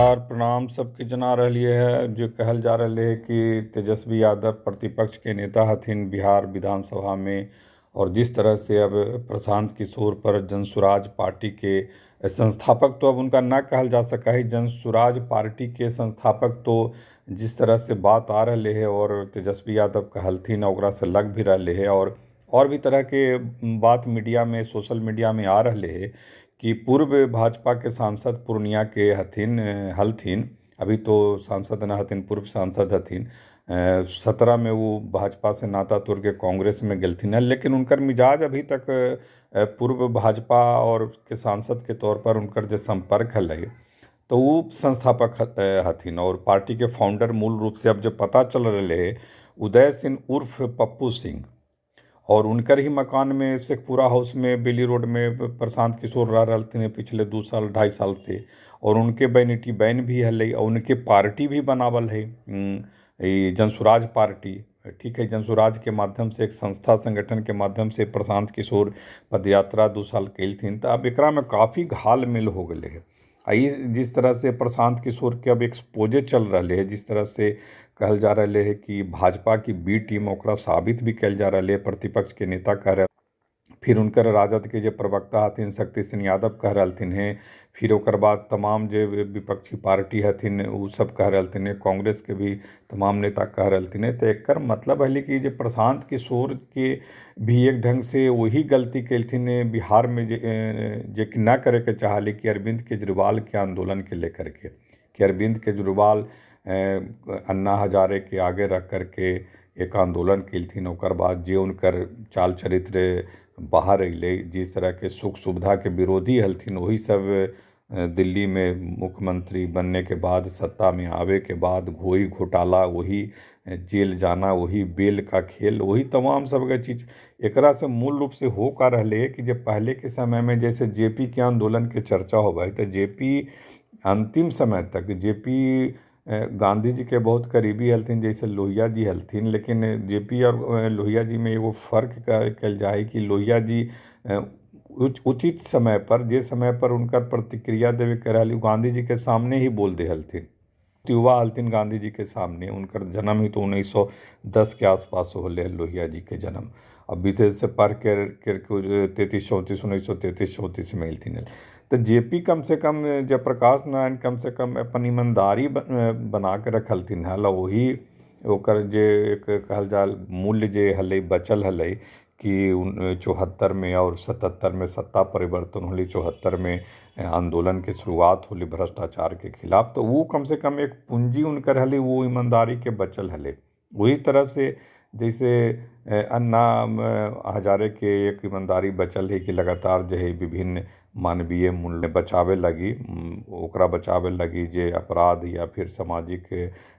नमस्कार प्रणाम सबके जना रहिए है जो कहल जा रहे है कि तेजस्वी यादव प्रतिपक्ष के नेता हथिन बिहार विधानसभा में। और जिस तरह से अब प्रशांत किशोर पर जनसुराज पार्टी के संस्थापक, तो अब उनका ना कहल जा सका है, जनसुराज पार्टी के संस्थापक तो जिस तरह से बात आ रहे है और तेजस्वी यादव कहलथिन ओकरा से लग भी रहे है और भी तरह के बात मीडिया में सोशल मीडिया में आ रहे है कि पूर्व भाजपा के सांसद पूर्णिया के हलथिन। अभी तो सांसद न हथिन, पूर्व सांसद हथिन। 17 में वो भाजपा से नाता तोड़ के कांग्रेस में गेलथिन है, लेकिन उनकर मिजाज अभी तक पूर्व भाजपा और के सांसद के तौर पर उनकर जो संपर्क है तो वो संस्थापक हथिन और पार्टी के फाउंडर मूल रूप से अब जो पता चल रहे है उदय सिंह उर्फ पप्पू सिंह। और उनकर ही मकान में शेखपुरा हाउस में बेली रोड में प्रशांत किशोर रह रहे थे पिछले 2 साल 2.5 साल से। और उनके बैनिटी बैन भी है और उनके पार्टी भी बनावल है, ये जनसुराज पार्टी। ठीक है, जनसुराज के माध्यम से एक संस्था संगठन के माध्यम से प्रशांत किशोर पदयात्रा 2 साल कैलथिन। तो अब एकरा में काफ़ी घाल मिल हो गए है। आई जिस तरह से प्रशांत किशोर के अब एक्सपोजे चल रहे है, जिस तरह से कहल जा रहे है कि भाजपा की बी टीम ओकरा साबित भी कल जा रहे है, प्रतिपक्ष के नेता कह रहे। फिर उनकर राजद के जो प्रवक्ता हथिन शक्ति सिंह यादव कह रहलथिन हैं। फिर ओकर बाद तमाम जो विपक्षी पार्टी हथिन वो सब कह रहलथिन हैं, कांग्रेस के भी तमाम नेता कह रहलथिन हैं। तो एकर मतलब है कि जो प्रशांत किशोर के भी एक ढंग से वही गलती कैलथिन बिहार में जे कि ना करे के चाहले कि अरविंद केजरीवाल के आंदोलन के लेकर के, कि अरविंद केजरीवाल अन्ना हजारे के आगे रख करके एक आंदोलन कैलथिन। ओकर बाद जे उनकर चाल चरित्र बाहर अइले, जिस तरह के सुख सुविधा के विरोधी हलथिन वही सब दिल्ली में मुख्यमंत्री बनने के बाद सत्ता में आवे के बाद वही घोटाला, वही जेल जाना, वही बेल का खेल, वही तमाम सब का चीज़ एकरा से मूल रूप से हो का रहे है कि जब पहले के समय में जैसे जेपी के आंदोलन के चर्चा होगा तो जेपी अंतिम समय तक जेपी गांधी जी के बहुत करीबी हलथिन, जैसे लोहिया जी हलथिन। लेकिन जेपी और लोहिया जी में एगो फर्क कल जाए कि लोहिया जी उचित समय पर जे समय पर उनकर प्रतिक्रिया देवे के रहली गांधी जी के सामने ही बोल दे हलथिन। युवा हलथिन गांधी जी के सामने, उनकर जन्म ही तो 1910 के आसपास होले लोहिया जी के जन्म। अब विशेष से पढ़ कर 33-34 1933-34 में हलथिन। तो जेपी कम से कम जयप्रकाश नारायण कम से कम अपन ईमानदारी बना के रखलथिन हल। वही ओकर जे एक कहल जाल मूल्य जे हले बचल हले कि 74 में और 77 में सत्ता परिवर्तन होली, 74 में आंदोलन के शुरुआत होली भ्रष्टाचार के खिलाफ। तो वो कम से कम एक पूंजी उनकर हले, वो ईमानदारी के बचल हले। वही तरह से जैसे अन्ना हजारे के एक ईमानदारी बचल है कि लगातार जो है विभिन्न मानवीय मूल्य बचावे लगी, ओकरा बचावे लगी जे अपराध या फिर सामाजिक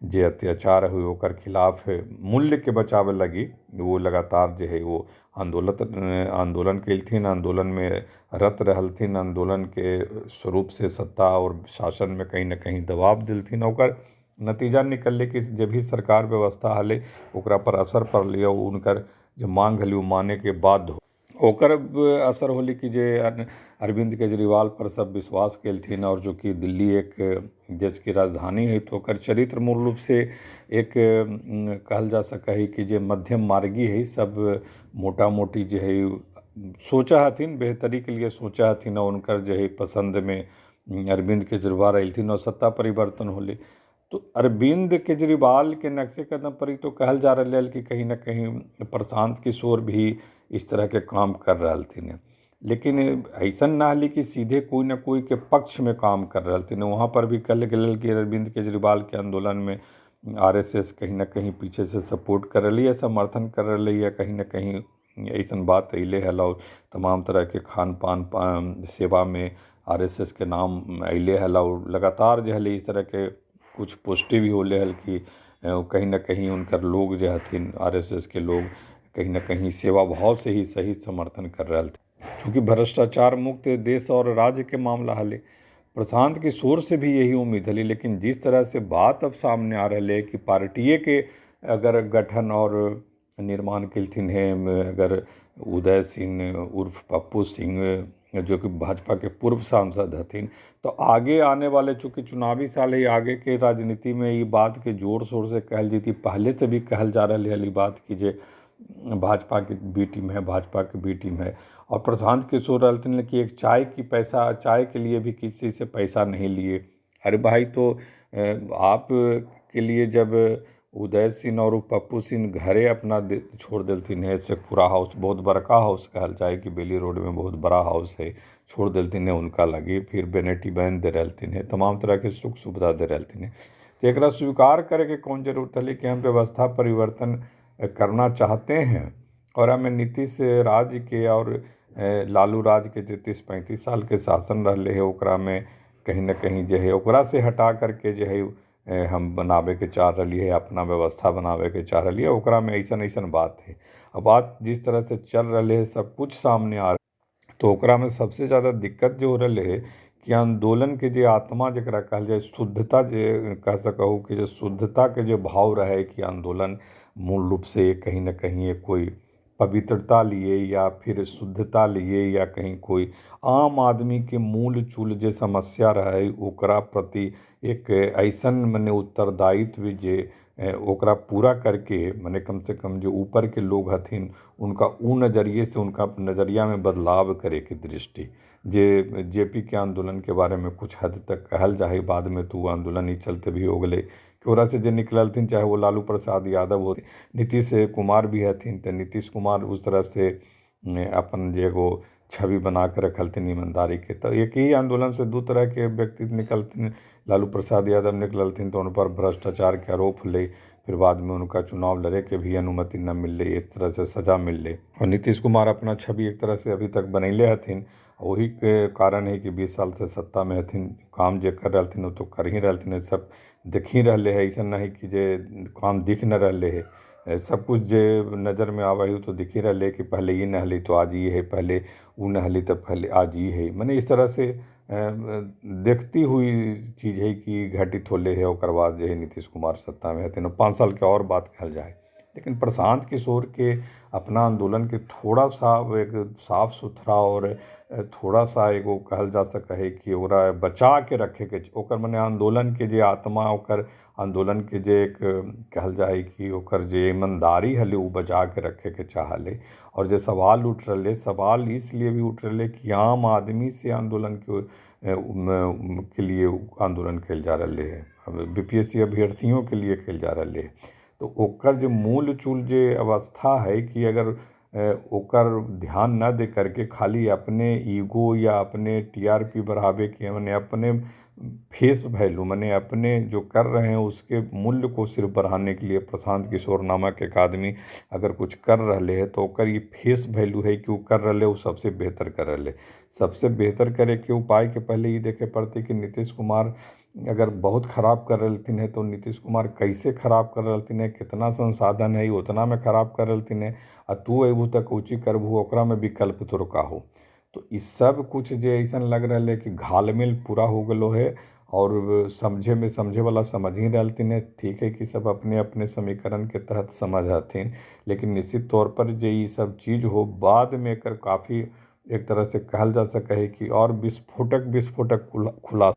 जे अत्याचार हुए ओकर खिलाफ मूल्य के बचावे लगी वो लगातार जो है वो आंदोलन कैलथिन, आंदोलन में रत रहलथिन। आंदोलन के स्वरूप से सत्ता और शासन में कहीं ना कहीं दबाव दिलथिन। ओकर नतीजा निकलले कि जब भी सरकार व्यवस्था हले ओकरा पर असर पड़लै और उनकर जो मांग हली वो माने के बाद ओकर असर होली कि जे अरविंद केजरीवाल पर सब विश्वास कैलथिन। और जो कि दिल्ली एक देश की राजधानी है तो ओकर चरित्र मूल रूप से एक कहल जा सका है कि जे मध्यम मार्गी है, सब मोटा मोटी जो है सोचा हथिन, बेहतरी के लिए सोचा हथिन और उनकर जो है पसंद में अरविंद केजरीवाल अयलथिन और सत्ता परिवर्तन होले। तो अरविंद केजरीवाल के नक्शे कदम पर ही तो कहल जा रहा है कि कहीं ना कहीं प्रशांत किशोर भी इस तरह के काम कर रहलथिन। लेकिन ऐसा ना हली कि सीधे कोई ना कोई के पक्ष में काम कर रहलथिन। वहाँ पर भी कल गेल कि अरविंद केजरीवाल के आंदोलन में आरएसएस कहीं ना कहीं पीछे से सपोर्ट कर रही है, समर्थन कर रही है, कहीं ना कहीं ऐसा बात अइले हल। और तमाम तरह के खान पान सेवा में आरएसएस के नाम अइले हल और लगातार जो है इस तरह के कुछ पोस्टें भी होले हल कि कहीं ना कहीं उनकर लोग जो हथिन आरएसएस के लोग कहीं ना कहीं सेवा भाव से ही सही समर्थन कर रहे थे। चूँकि भ्रष्टाचार मुक्त देश और राज्य के मामला हले प्रशांत किशोर से भी यही उम्मीद हली। लेकिन जिस तरह से बात अब सामने आ रही है कि पार्टिए के अगर गठन और निर्माण कैलथिन है, अगर उदय सिंह उर्फ पप्पू सिंह जो कि भाजपा के पूर्व सांसद हथिन। तो आगे आने वाले चूँकि चुनावी साल है, आगे के राजनीति में ये बात के जोर शोर से कहल जीती, पहले से भी कहल जा रही है बात की जे भाजपा की बी टीम है, भाजपा की बी टीम है। और प्रशांत किशोर रहते हैं कि एक चाय के लिए भी किसी से पैसा नहीं लिए। अरे भाई, तो आप के लिए जब उदय सिंह और पप्पू सिंह घरे अपना छोड़ देलथिन है, शेखपुरा हाउस बहुत बड़का हाउस कहल जाए कि बेली रोड में बहुत बड़ा हाउस है, छोड़ देलथिन है उनका लगी, फिर बेनेटी बैन दे रहलथिन है, तमाम तरह के सुख सुविधा दे रहलथिन है। तो एक स्वीकार करे के कौन जरूरत है, कि हम व्यवस्था परिवर्तन करना चाहते हैं। और हमें नीतीश राज के और लालू राज के जो 30-35 साल के शासन रहे है, ओकरा में कहीं ना कहीं जो है ओकरा से हटा करके जो है हम बनावे के चाह रही है, अपना व्यवस्था बनावे के चाह रही है, ओकरा में ऐसन बात है। अब बात जिस तरह से चल रही है, सब कुछ सामने आ, तो ओकरा में सबसे ज़्यादा दिक्कत जो हो रही है कि आंदोलन के जो आत्मा जरा कहल जाए, शुद्धता जो कह सकूँ कि जो शुद्धता के जो भाव रहे कि आंदोलन मूल रूप से कहीं ना कहीं कोई पवित्रता लिए या फिर शुद्धता लिए या कहीं कोई आम आदमी के मूल चूल जो समस्या रहे ओकरा प्रति एक ऐसन मने उत्तरदायित्व जे ओकरा पूरा करके, मने कम से कम जो ऊपर के लोग हथिन उनका ऊ नज़रिए से उनका नज़रिया में बदलाव करे की दृष्टि, जे जेपी के आंदोलन के बारे में कुछ हद तक कहल जाए, बाद में तो आंदोलन ही चलते भी हो गए कि ओरा से जो निकलथिन, चाहे वो लालू प्रसाद यादव हो, नीतीश कुमार भी हथिन, तो नीतीश कुमार उस तरह से अपन जे एगो छवि बना के रखलथिन ईमानदारी के। तो एक ही आंदोलन से दो तरह के व्यक्ति निकलथिन, लालू प्रसाद यादव निकलथिन तो उन पर भ्रष्टाचार के आरोप ले, फिर बाद में उनका चुनाव लड़े के भी अनुमति न मिल रही, इस तरह से सजा मिल रही। और नीतीश कुमार अपना छवि एक तरह से अभी तक बनैले हथिन, वही के कारण है कि 20 साल से सत्ता में हथिन, काम जे कर रहलथिन वो तो कर ही रहलथिन, सब देख ही रहे है, ऐसा नहीं कि जे काम दिख न रहे है, सब कुछ जे नज़र में आवा ही तो दिख ही रहे कि पहले ये नहली तो आज ये है, पहले वो नहली तो पहले आज ये है, मैंने इस तरह से देखती हुई चीज़ है कि घटित होले है। और बाद जो है नीतीश कुमार सत्ता में हथिन, 5 साल के और बात कहल जाए। लेकिन प्रशांत किशोर के अपना आंदोलन के थोड़ा सा एक साफ सुथरा और थोड़ा सा एगो कहल जा सके है कि ओकरा बचा के रखे के, ओकर मने आंदोलन के जे आत्मा, ओकर आंदोलन के जे एक कहल जाए कि ओकर जे ईमानदारी हले वो बचा के रखे के चाहले। और जो सवाल उठ रहे, सवाल इसलिए भी उठ रहे कि आम आदमी से आंदोलन के लिए आंदोलन कल जा रहे है, बीपीएससी अभ्यर्थियों के लिए कल जा रहे है। तो ओकर जो मूल चूल जो अवस्था है कि अगर ओकर ध्यान न दे करके खाली अपने ईगो या अपने टीआरपी बढ़ावे के, मैंने अपने फेस वैल्यू, मैंने अपने जो कर रहे हैं उसके मूल्य को सिर्फ बढ़ाने के लिए प्रशांत किशोर नामक एक आदमी अगर कुछ कर रहे है तो ओकर ये फेस वैल्यू है कि वो कर रहे वो सबसे बेहतर कर रहे। सबसे बेहतर करे के उपाय के पहले ये देखे पड़ते कि नीतीश कुमार अगर बहुत ख़राब कर रहलथिन है तो नीतीश कुमार कैसे ख़राब कर रहलथिन है, कितना संसाधन है उतना में ख़राब कर रहलथिन है, आ तू अबू तक ऊँची करबू ओकरा में विकल्प तोर का हो। तो इस सब कुछ जो ऐसा लग रहा है कि घालमेल पूरा हो गलो है, और समझे वाला समझ ही रहलथिन है। ठीक है कि सब अपने अपने समीकरण के तहत समझ हथिन, लेकिन निश्चित तौर पर जो ये सब चीज़ हो बाद में कर काफ़ी एक तरह से कहल जा सके है कि और विस्फोटक खुलासा,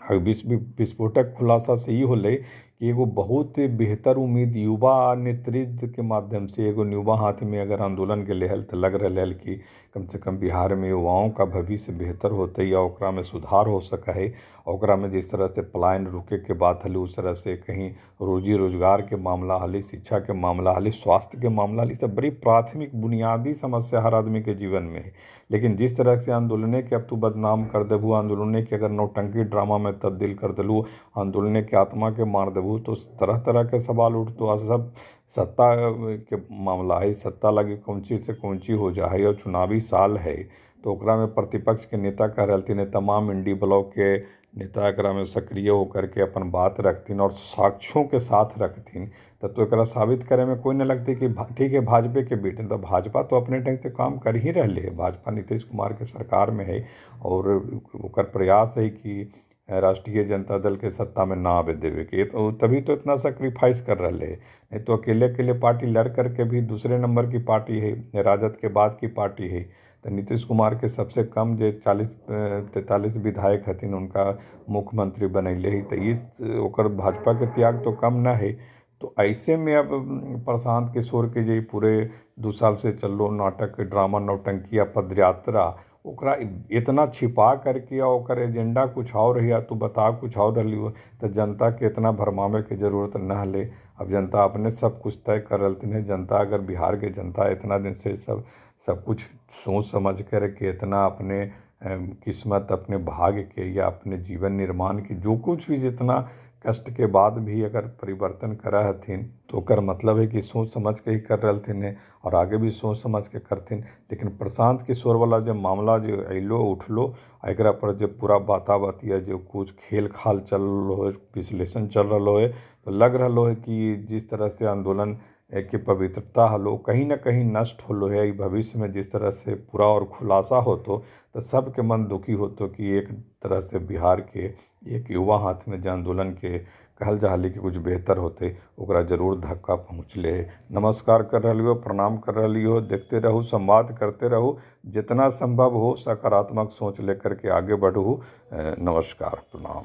विस्फोटक खुलासा से ये होले कि एगो बहुत बेहतर उम्मीद युवा नेतृत्व के माध्यम से एगो युवा हाथ में अगर आंदोलन के लेहल तो लग रहा है कि कम से कम बिहार में युवाओं का भविष्य बेहतर होते या ओकरा में सुधार हो सका है। ओकरा में जिस तरह से पलायन रुके के बात हले, उस तरह से कहीं रोजी रोजगार के मामला हले, शिक्षा के मामला हले, स्वास्थ्य के मामला हले, सब बड़ी प्राथमिक बुनियादी समस्या हर आदमी के जीवन में है। लेकिन जिस तरह से आंदोलने के अब तू बदनाम कर देबू, आंदोलने के अगर नौटंकी ड्रामा में तब्दील कर दिलू, आंदोलने के आत्मा के मार देबू, तो तरह तरह के सवाल उठतो। आ सब सत्ता के मामला है, सत्ता लगी कौंची से कौंची हो जा है, और चुनावी साल है तो ओकरा में प्रतिपक्ष के नेता कह रहलथिन तमाम इंडी ब्लॉक के नेता एकरा में सक्रिय होकर के अपन बात रखथिन और साक्ष्यों के साथ रखथिन। तो एकरा साबित करे में कोई न लगती कि ठीक है भाजपा के बेटे, तो भाजपा तो अपने ढंग से काम कर ही रहे है, भाजपा नीतीश कुमार के सरकार में है, और ओकर प्रयास है कि राष्ट्रीय जनता दल के सत्ता में ना आवे देवे के, तो तभी तो इतना सेक्रीफाइस कर रहे है। नहीं तो अकेले अकेले पार्टी लड़ करके भी दूसरे नंबर की पार्टी है, राजद के बाद की पार्टी है, तो नीतीश कुमार के सबसे कम जो 40-43 विधायक हथिन उनका मुख्यमंत्री बनैले ही, तो इस ओकर भाजपा के त्याग तो कम ना है। तो ऐसे में अब प्रशांत किशोर के जे पूरे 2 साल से चलो नाटक ड्रामा नौटंकी या पदयात्रा ओकरा इतना छिपा करके और ओकर एजेंडा कुछ और है या तू बता कुछ और रही हो, तो जनता के इतना भरमावे के जरूरत न हले। अब जनता अपने सब कुछ तय कर रही है। जनता अगर बिहार के जनता इतना दिन से सब कुछ सोच समझ कर के इतना अपने किस्मत अपने भाग्य के या अपने जीवन निर्माण के जो कुछ भी जितना कष्ट के बाद भी अगर परिवर्तन करा हथिन तो ओकर मतलब है कि सोच समझ के ही कर रहलथिन है और आगे भी सोच समझ के करथिन। लेकिन प्रशांत किशोर वाला जो मामला जो अलो उठलो एकरा पर जो पूरा बाताबाती जो कुछ खेल खाल चल रहा है, विश्लेषण चल रहा है, तो लग रहा है कि जिस तरह से आंदोलन की पवित्रता हलो कहीं ना कहीं नष्ट होलो है। भविष्य में जिस तरह से पूरा और खुलासा हो तो सबके मन दुखी होतो कि एक तरह से बिहार के एक युवा हाथ में जो आंदोलन के कहल जा कि कुछ बेहतर होते ओकरा जरूर धक्का पहुँचले है। नमस्कार कर रही हो, प्रणाम कर रही हो, देखते रहूँ, संवाद करते रहूँ, जितना संभव हो सकारात्मक सोच लेकर के आगे बढ़ूँ। नमस्कार, प्रणाम।